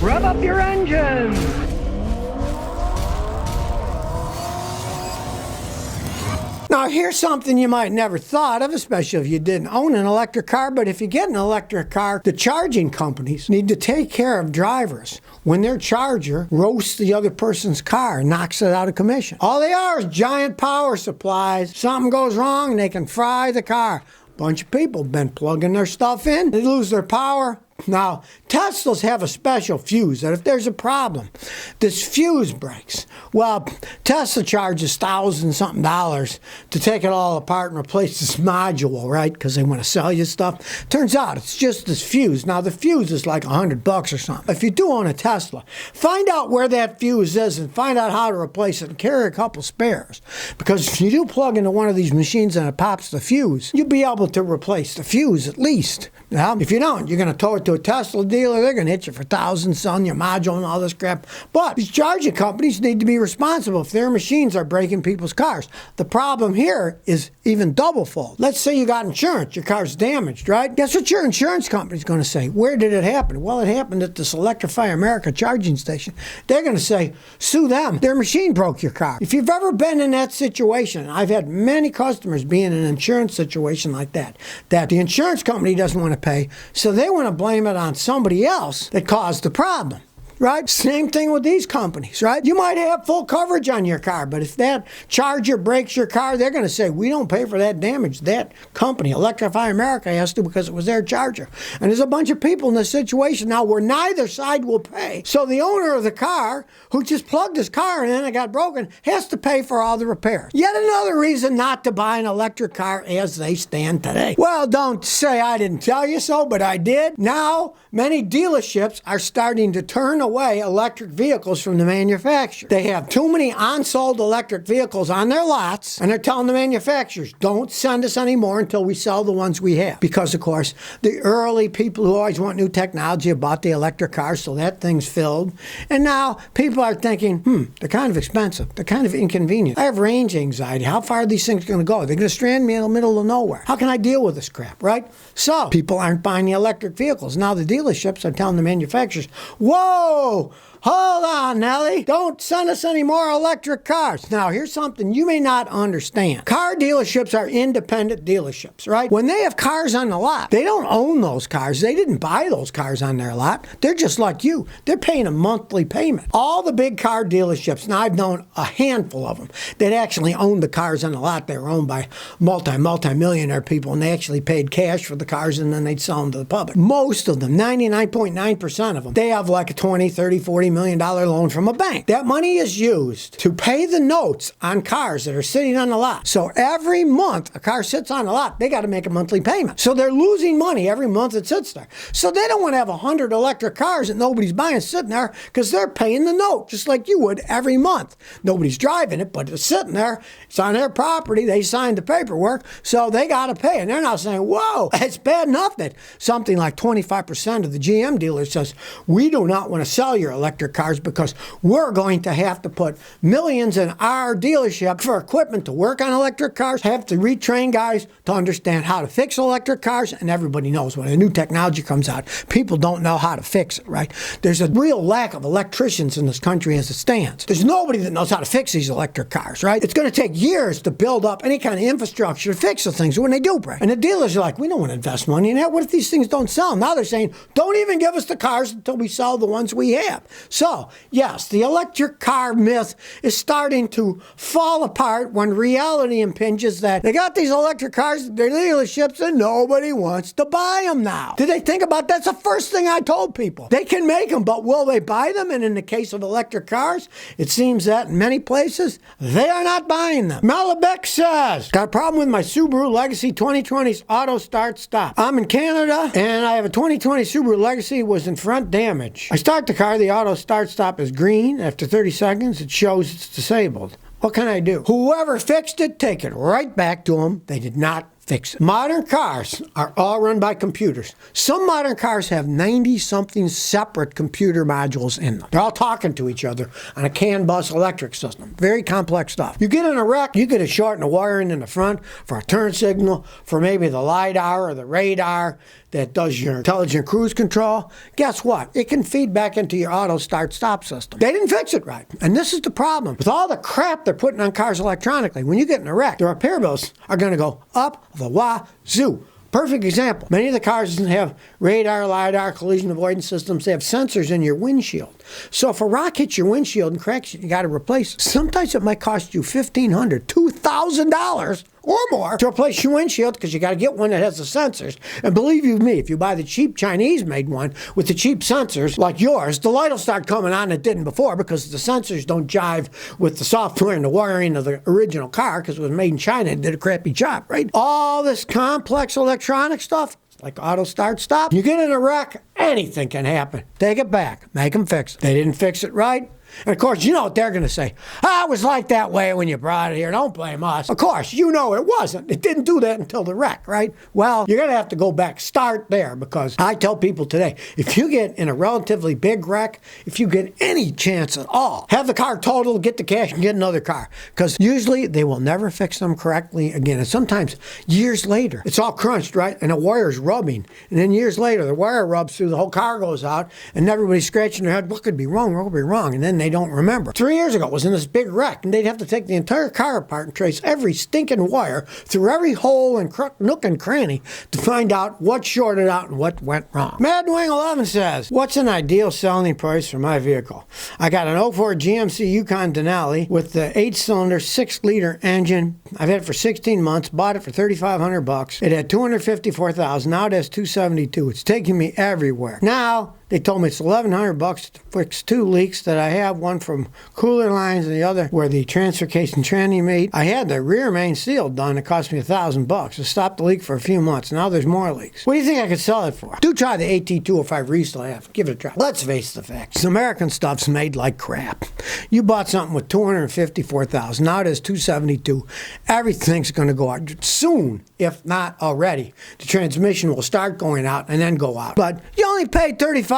Rev up your engines! Now, here's something you might never thought of, especially if you didn't own an electric car, but if you get an electric car, the charging companies need to take care of drivers when their charger roasts the other person's car and knocks it out of commission. All they are is giant power supplies. Something goes wrong, they can fry the car. Bunch of people have been plugging their stuff in, they lose their power. Now, Teslas have a special fuse that if there's a problem, this fuse breaks. Well, Tesla charges $1,000-something to take it all apart and replace this module, right? Because they want to sell you stuff. Turns out it's just this fuse. Now, the fuse is like $100 or something. If you do own a Tesla, find out where that fuse is and find out how to replace it and carry a couple spares. Because if you do plug into one of these machines and it pops the fuse, you'll be able to replace the fuse at least. Now, if you don't, you're going to tow it to a Tesla dealer, they're going to hit you for thousands, selling your module and all this crap. But these charging companies need to be responsible if their machines are breaking people's cars. The problem here is even double-fold. Let's say you got insurance, your car's damaged, right? Guess what your insurance company's going to say? Where did it happen? Well, it happened at this Electrify America charging station. They're going to say, sue them. Their machine broke your car. If you've ever been in that situation, I've had many customers be in an insurance situation like that the insurance company doesn't want to pay, so they want to blame it on somebody else that caused the problem. Right? Same thing with these companies, right? You might have full coverage on your car, but if that charger breaks your car, they're going to say, we don't pay for that damage. That company, Electrify America, has to because it was their charger. And there's a bunch of people in this situation now where neither side will pay. So the owner of the car, who just plugged his car and then it got broken, has to pay for all the repairs. Yet another reason not to buy an electric car as they stand today. Well, don't say I didn't tell you so, but I did. Now, many dealerships are starting to turn away electric vehicles from the manufacturer. They have too many unsold electric vehicles on their lots, and they're telling the manufacturers, don't send us any more until we sell the ones we have. Because, of course, the early people who always want new technology have bought the electric cars, so that thing's filled. And now people are thinking, they're kind of expensive. They're kind of inconvenient. I have range anxiety. How far are these things going to go? They're going to strand me in the middle of nowhere. How can I deal with this crap, right? So people aren't buying the electric vehicles. Now the dealerships are telling the manufacturers, whoa, hold on, Nelly. Don't send us any more electric cars. Now, here's something you may not understand. Car dealerships are independent dealerships, right? When they have cars on the lot, they don't own those cars. They didn't buy those cars on their lot. They're just like you. They're paying a monthly payment. All the big car dealerships, now I've known a handful of them that actually owned the cars on the lot. They were owned by multi-millionaire people, and they actually paid cash for the cars, and then they'd sell them to the public. Most of them, 99.9% of them, they have like a 20, 30, 40 million dollar loan from a bank. That money is used to pay the notes on cars that are sitting on the lot. So every month a car sits on the lot, they got to make a monthly payment. So they're losing money every month it sits there. So they don't want to have 100 electric cars that nobody's buying sitting there because they're paying the note just like you would every month. Nobody's driving it, but it's sitting there. It's on their property. They signed the paperwork, so they got to pay. And they're not saying, whoa, it's bad enough that something like 25% of the GM dealers says, we do not want to sell your electric cars because we're going to have to put millions in our dealership for equipment to work on electric cars, have to retrain guys to understand how to fix electric cars, and everybody knows when a new technology comes out, people don't know how to fix it, right? There's a real lack of electricians in this country as it stands. There's nobody that knows how to fix these electric cars, right? It's going to take years to build up any kind of infrastructure to fix the things when they do break. And the dealers are like, we don't want to invest money in that. What if these things don't sell? Now they're saying, don't even give us the cars until we sell the ones we have. So, yes, the electric car myth is starting to fall apart when reality impinges that they got these electric cars at their dealerships and nobody wants to buy them now. Did they think about that? That's the first thing I told people. They can make them, but will they buy them? And in the case of electric cars, it seems that in many places, they are not buying them. Malabek says, got a problem with my Subaru Legacy 2020's auto start stop. I'm in Canada and I have a 2020 Subaru Legacy was in front damage. I start the car, the auto start stop is green. After 30 seconds, it shows it's disabled. What can I do? Whoever fixed it, take it right back to them. They did not fix it. Modern cars are all run by computers. Some modern cars have 90-something separate computer modules in them. They're all talking to each other on a CAN bus electric system. Very complex stuff. You get in a wreck, you get a short in the wiring in the front for a turn signal, for maybe the LiDAR or the radar. that does your intelligent cruise control, guess what? It can feed back into your auto start-stop system. They didn't fix it right. And this is the problem. With all the crap they're putting on cars electronically, when you get in a wreck, the repair bills are going to go up the wazoo. Perfect example. Many of the cars have radar, LiDAR, collision avoidance systems. They have sensors in your windshield. So if a rock hits your windshield and cracks it, you got to replace it. Sometimes it might cost you $1,500, $2,000 or more to replace your windshield because you got to get one that has the sensors. And believe you me, if you buy the cheap Chinese-made one with the cheap sensors like yours, the light will start coming on that didn't before because the sensors don't jive with the software and the wiring of the original car because it was made in China and did a crappy job, right? All this complex electronic stuff, like auto start stop, you get in a wreck, anything can happen. Take it back, make them fix it. They didn't fix it right. And of course, you know what they're going to say. It was like that way when you brought it here. Don't blame us. Of course, you know it wasn't. It didn't do that until the wreck, right? Well, you're going to have to go back, start there, because I tell people today, if you get in a relatively big wreck, if you get any chance at all, have the car totaled, get the cash, and get another car. Because usually they will never fix them correctly again. And sometimes years later, it's all crunched, right? And the wire's rubbing. And then years later, the wire rubs through, the whole car goes out, and everybody's scratching their head, what could be wrong? What could be wrong? And then they don't remember. 3 years ago, it was in this big wreck, and they'd have to take the entire car apart and trace every stinking wire through every hole and nook and cranny to find out what shorted out and what went wrong. Mad Wing 11 says, what's an ideal selling price for my vehicle? I got an 04 GMC Yukon Denali with the 8-cylinder, 6-liter engine. I've had it for 16 months, bought it for $3,500. It had 254,000. Now it has 272. It's taking me everywhere. Now, they told me it's $1,100 to fix 2 leaks that I have, one from cooler lines and the other where the transfer case and tranny meet. I had the rear main seal done. It cost me $1,000 to stop the leak for a few months. Now there's more leaks. What do you think I could sell it for? Do try the AT205 resale I have. Give it a try. Let's face the facts. American stuff's made like crap. You bought something with 254,000. Now it is 272. Everything's going to go out soon, if not already. The transmission will start going out and then go out. But you only paid $3,500.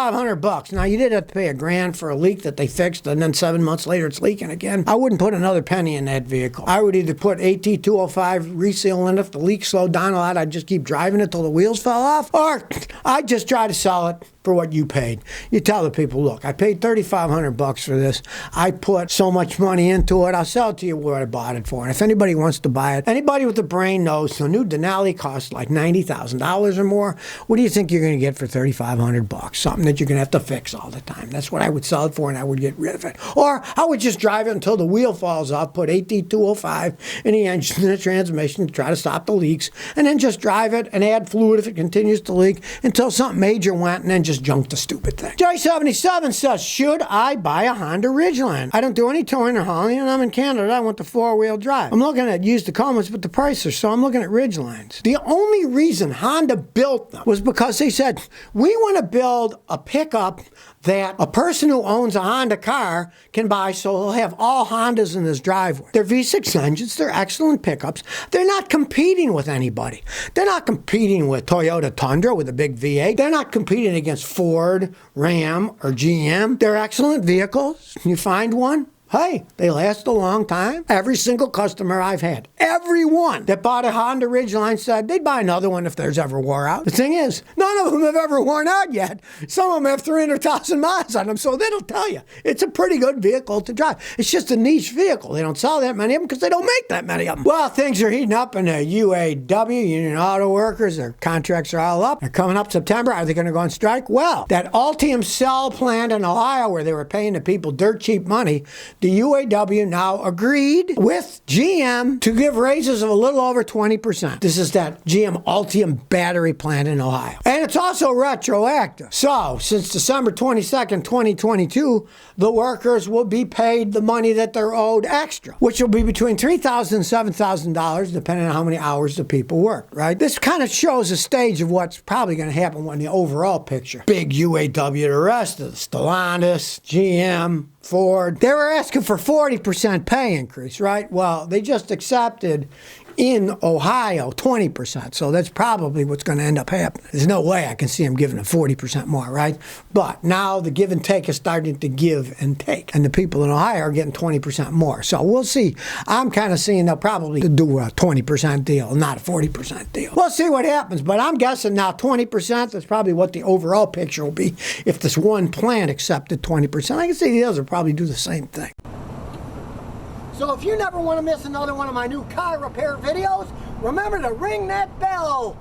Now, you did have to pay $1,000 for a leak that they fixed, and then 7 months later it's leaking again. I wouldn't put another penny in that vehicle. I would either put AT205 resale in it. If the leak slowed down a lot, I'd just keep driving it till the wheels fell off, or I'd just try to sell it for what you paid. You tell the people, look, I paid $3,500 for this. I put so much money into it. I'll sell it to you what I bought it for. And if anybody wants to buy it, anybody with a brain knows the new Denali costs like $90,000 or more. What do you think you're going to get for $3,500? Something that you're going to have to fix all the time. That's what I would sell it for, and I would get rid of it. Or I would just drive it until the wheel falls off, put AT205 in the engine and the transmission to try to stop the leaks, and then just drive it and add fluid if it continues to leak until something major went, and then just junk the stupid thing. J77 says, should I buy a Honda Ridgeline? I don't do any towing or hauling, and I'm in Canada. I want the 4-wheel drive. I'm looking at used Tacomas, but the price are so I'm looking at Ridgelines. The only reason Honda built them was because they said, we want to build a pickup that a person who owns a Honda car can buy, so he'll have all Hondas in his driveway. They're V6 engines. They're excellent pickups. They're not competing with anybody. They're not competing with Toyota Tundra with a big V8. They're not competing against Ford, Ram, or GM. They're excellent vehicles. You find one, hey, they last a long time. Every single customer I've had, everyone that bought a Honda Ridgeline said they'd buy another one if theirs ever wore out. The thing is, none of them have ever worn out yet. Some of them have 300,000 miles on them, so that'll tell you. It's a pretty good vehicle to drive. It's just a niche vehicle. They don't sell that many of them because they don't make that many of them. Well, things are heating up in the UAW, Union Auto Workers. Their contracts are all up. They're coming up September. Are they going to go on strike? Well, that Altium cell plant in Ohio where they were paying the people dirt cheap money, the UAW now agreed with GM to give raises of a little over 20%. This is that GM Altium battery plant in Ohio. And it's also retroactive. So, since December 22nd, 2022, the workers will be paid the money that they're owed extra, which will be between $3,000 and $7,000, depending on how many hours the people worked, right? This kind of shows a stage of what's probably going to happen when the overall picture. Big UAW, the rest of the Stellantis, GM, Ford, they were asking for 40% pay increase, right? Well, they just accepted in Ohio, 20%. So that's probably what's going to end up happening. There's no way I can see them giving it 40% more, right? But now the give and take is starting to give and take. And the people in Ohio are getting 20% more. So we'll see. I'm kind of seeing they'll probably do a 20% deal, not a 40% deal. We'll see what happens. But I'm guessing now 20%, that's probably what the overall picture will be if this one plant accepted 20%. I can see the others will probably do the same thing. So if you never want to miss another one of my new car repair videos, remember to ring that bell.